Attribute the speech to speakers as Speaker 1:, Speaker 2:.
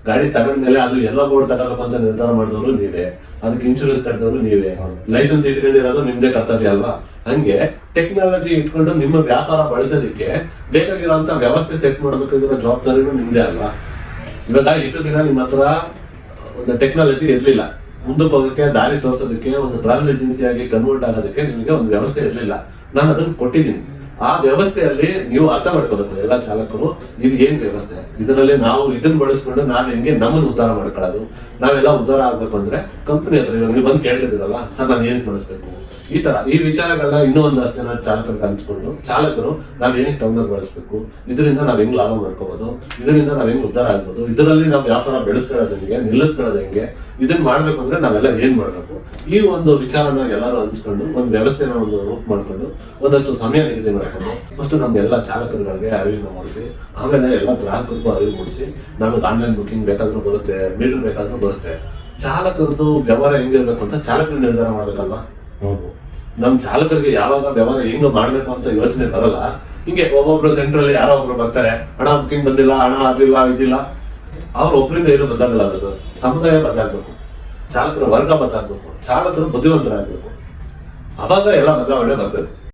Speaker 1: ಗಾಡಿ ತಗೊಂಡ್ಮೇಲೆ ಅದು ಎಲ್ಲ ಬೋರ್ಡ್ ತಗೋಬೇಕು ಅಂತ ನಿರ್ಧಾರ ಮಾಡಿದವರು ನೀವೇ, ಅದಕ್ಕೆ ಇನ್ಶೂರೆನ್ಸ್ ಕಟ್ಟಿದವರು ನೀವೇ, ಲೈಸೆನ್ಸ್ ಇಟ್ಕೊಂಡಿರೋದು ನಿಮ್ದೇ ಕರ್ತವ್ಯ ಅಲ್ವಾ. ಹಂಗೆ ಟೆಕ್ನಾಲಜಿ ಇಟ್ಕೊಂಡು ನಿಮ್ಮ ವ್ಯಾಪಾರ ಬಳಸೋದಕ್ಕೆ ಬೇಕಾಗಿರೋಂಥ ವ್ಯವಸ್ಥೆ ಸೆಟ್ ಮಾಡಬೇಕಾಗಿರೋ ಜವಾಬ್ದಾರಿನೂ ನಿಮ್ದೇ ಅಲ್ವಾ. ಇವಾಗ ಇಷ್ಟು ದಿನ ನಿಮ್ಮ ಹತ್ರ ಒಂದು ಟೆಕ್ನಾಲಜಿ ಇರಲಿಲ್ಲ, ಮುಂದಕ್ಕೆ ಹೋಗೋಕ್ಕೆ ದಾರಿ ತೋರಿಸೋದಕ್ಕೆ ಒಂದು ಟ್ರಾವೆಲ್ ಏಜೆನ್ಸಿಯಾಗಿ ಕನ್ವರ್ಟ್ ಆಗೋದಕ್ಕೆ ನಿಮಗೆ ಒಂದು ವ್ಯವಸ್ಥೆ ಇರಲಿಲ್ಲ. ನಾನು ಅದನ್ನು ಕೊಟ್ಟಿದ್ದೀನಿ. ಆ ವ್ಯವಸ್ಥೆಯಲ್ಲಿ ನೀವು ಅರ್ಥ ಮಾಡ್ಕೋಬೇಕು ಎಲ್ಲ ಚಾಲಕರು, ಇದು ಏನ್ ವ್ಯವಸ್ಥೆ, ಇದರಲ್ಲಿ ನಾವು ಇದನ್ನ ಬಳಸ್ಕೊಂಡು ನಾವ್ ಹೆಂಗೆ ನಮ್ಮನ್ನು ಉದ್ಧಾರ ಮಾಡ್ಕೊಳ್ಳೋದು. ನಾವೆಲ್ಲ ಉದ್ಧಾರ ಆಗ್ಬೇಕು ಅಂದ್ರೆ ಕಂಪನಿ ಹತ್ರ ಇವಾಗ ನೀವು ಬಂದು ಕೇಳ್ತಿದ್ದೀರಲ್ಲ, ಸರ್ ನಾನು ಏನಕ್ಕೆ ಬಳಸ್ಬೇಕು, ಈ ವಿಚಾರಗಳನ್ನ ಇನ್ನೂ ಒಂದಷ್ಟು ಜನ ಚಾಲಕರಿಗೆ ಹಂಚ್ಕೊಂಡು ಚಾಲಕರು ನಾವ್ ಏನಕ್ಕೆ ಟೌನರ್ ಬಳಸ್ಬೇಕು, ಇದರಿಂದ ನಾವ್ ಹೆಂಗ್ ಲಾಭ ಮಾಡ್ಕೋಬಹುದು, ಇದರಿಂದ ನಾವ್ ಹೆಂಗ್ ಉದ್ಧಾರ ಆಗ್ಬೋದು, ಇದರಲ್ಲಿ ನಾವು ವ್ಯಾಪಾರ ಬೆಳೆಸ್ಕೊಳ್ಳೋದು ಹೆಂಗೆ, ನಿಲ್ಲಿಸ್ಕೊಳ್ಳೋದು ಹೆಂಗೆ, ಇದನ್ನ ಮಾಡ್ಬೇಕು ಅಂದ್ರೆ ನಾವೆಲ್ಲ ಏನ್ ಮಾಡ್ಬೇಕು, ಈ ಒಂದು ವಿಚಾರನ ಎಲ್ಲರೂ ಹಂಚ್ಕೊಂಡು ಒಂದು ವ್ಯವಸ್ಥೆನ ಒಂದು ರೂಪ್ ಮಾಡ್ಕೊಂಡು ಒಂದಷ್ಟು ಸಮಯ ನಿಗದಿ ಮಾಡ್ಕೊಂಡು ಫಸ್ಟ್ ನಮ್ಗೆಲ್ಲ ಚಾಲಕರುಗಳಿಗೆ ಅರಿವು ಮೂಡಿಸಿ, ಆಮೇಲೆ ಎಲ್ಲ ಗ್ರಾಹಕರಿಗೂ ಅರಿವು ಮೂಡಿಸಿ, ನಮಗೆ ಆನ್ಲೈನ್ ಬುಕಿಂಗ್ ಬೇಕಾದ್ರೂ ಬರುತ್ತೆ, ಮೀಟರ್ ಬೇಕಾದ್ರೂ ಬರುತ್ತೆ. ಚಾಲಕರದ್ದು ವ್ಯವಹಾರ ಹೆಂಗಿರ್ಬೇಕು ಅಂತ ಚಾಲಕರು ನಿರ್ಧಾರ ಮಾಡ್ಬೇಕಲ್ವಾ. ನಮ್ ಚಾಲಕರಿಗೆ ಯಾವಾಗ ವ್ಯವಹಾರ ಹೆಂಗ ಮಾಡ್ಬೇಕು ಅಂತ ಯೋಚನೆ ಬರಲ್ಲ. ಹಿಂಗೆ ಒಬ್ಬೊಬ್ರು ಸೆಂಟ್ರಲ್ಲಿ ಯಾರೋ ಒಬ್ರು ಬರ್ತಾರೆ, ಹಣ ಬುಕಿಂಗ್ ಬಂದಿಲ್ಲ, ಹಣ ಅದಿಲ್ಲ ಇದಿಲ್ಲ, ಅವ್ರು ಒಬ್ಬರಿಂದ ಏನು ಬದಲಾಗಲ್ಲ ಸರ್. ಸಮುದಾಯ ಬದಲಾಗ್ಬೇಕು, ಚಾಲಕರ ವರ್ಗ ಬದಲಾಗ್ಬೇಕು, ಚಾಲಕರು ಬುದ್ಧಿವಂತರಾಗ್ಬೇಕು, ಅವಾಗ ಎಲ್ಲ ಬದಲಾವಣೆ ಬರ್ತದೆ.